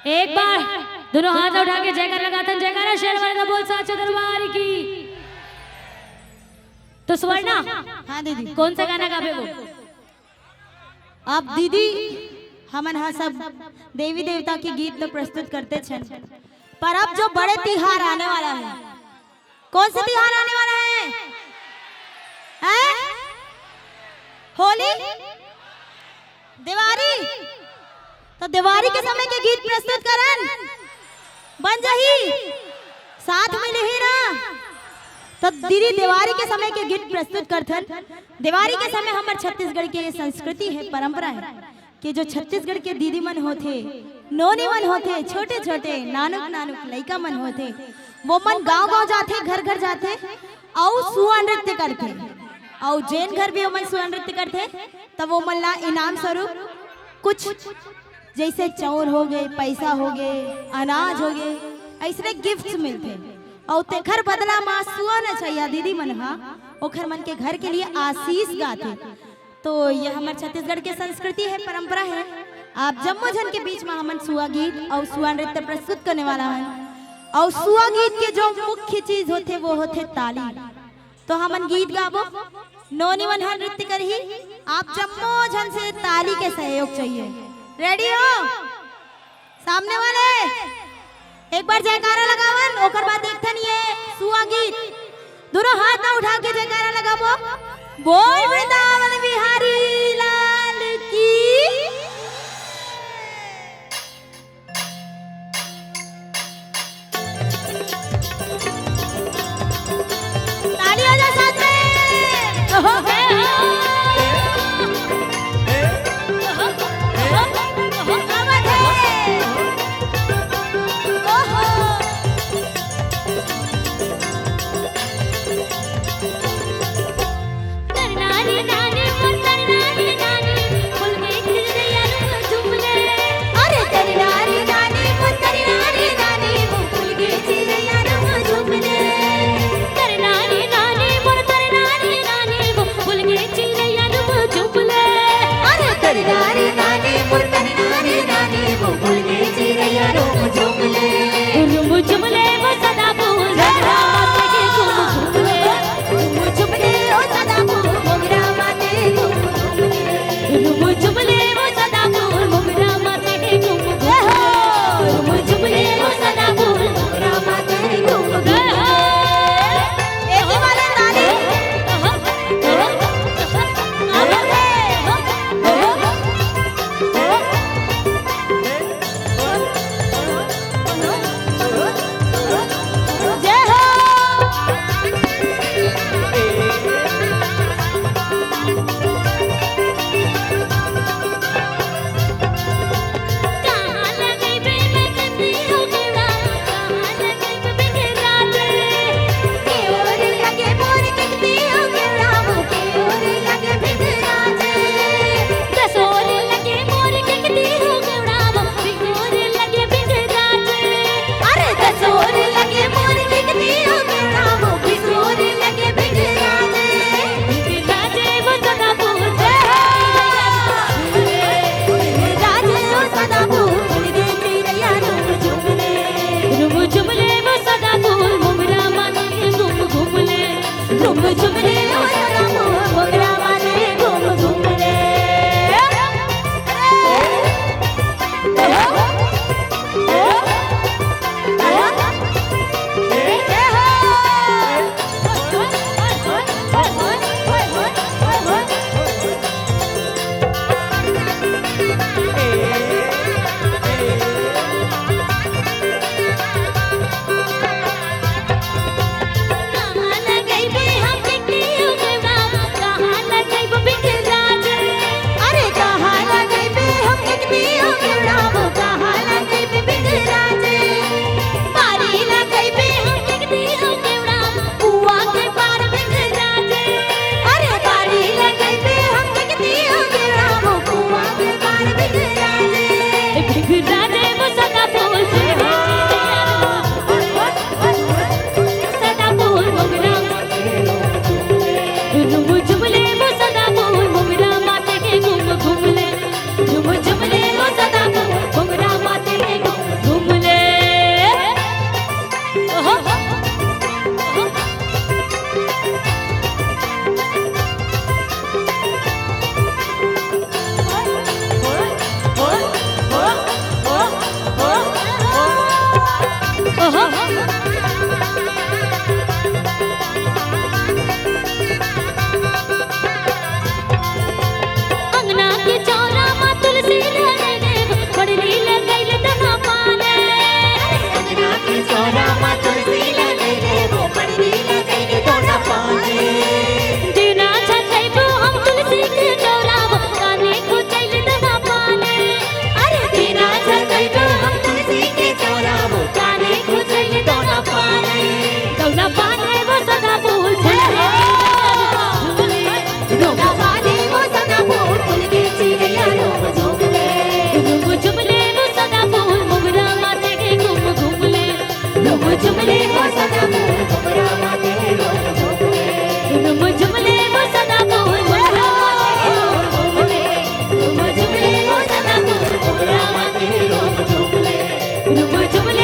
एक बार दोनों हाथ उठा के जयकार लगाते हैं। जयकारा शेर वाले बोल साचे दरबार की। तो स्वर्णा, हाँ दीदी, कौन सा गाना गावे वो? आप दीदी हमन हाँ सब देवी देवता के गीत तो प्रस्तुत करते छन, पर अब जो बड़े तिहार आने वाला है, कौन सा तिहार आने वाला है? हैं? होली, दिवाली, तो दिवाली के समय के गीत प्रस्तुत करन बन जाही, साथ में ही ना। तो दीदी दिवाली के समय के गीत प्रस्तुत करथन। दिवाली के समय हमारे छत्तीसगढ़ के ये संस्कृति है, परंपरा है कि जो छत्तीसगढ़ के दीदी मन होते, नोनी मन होते, छोटे छोटे नानुक नानुक लड़का मन होते, वो मन गांव गांव जाते, घर घर जाते और सुआ नृत्य करते, और जैन घर भी वो मन सुआ नृत्य करते। तब वो मन ला इनाम स्वरूप कुछ जैसे चाउर हो गए, पैसा हो गए, अनाज हो गए, ऐसे गिफ्ट्स मिलते, और तेखर बदला माँ सुआ न चाहिए दीदी मन हाँ ओखर मन के घर के लिए आशीष गाते। तो यह हमारे छत्तीसगढ़ के संस्कृति है, परंपरा है। आप जम्मू जन के बीच में हमन सुआ गीत और सुआ नृत्य प्रस्तुत करने वाला है। और सुआ गीत के जो मुख्य चीज होते वो होते ताली। तो हमन गीत गाबो, नोनी मन हर नृत्य करही, आप जम्मू जन से ताली के सहयोग चाहिए। रेडी हो? सामने वाले एक बार जयकारा लगावन, ओकर बाद देखथन ये सुआ गीत, दोनों हाथ ना उठा के जयकारा लगाबो। बोल वृंदावन बिहारी लाल की। ताली हो जा साथ में। ओहो नानी नानी रुमा झुमला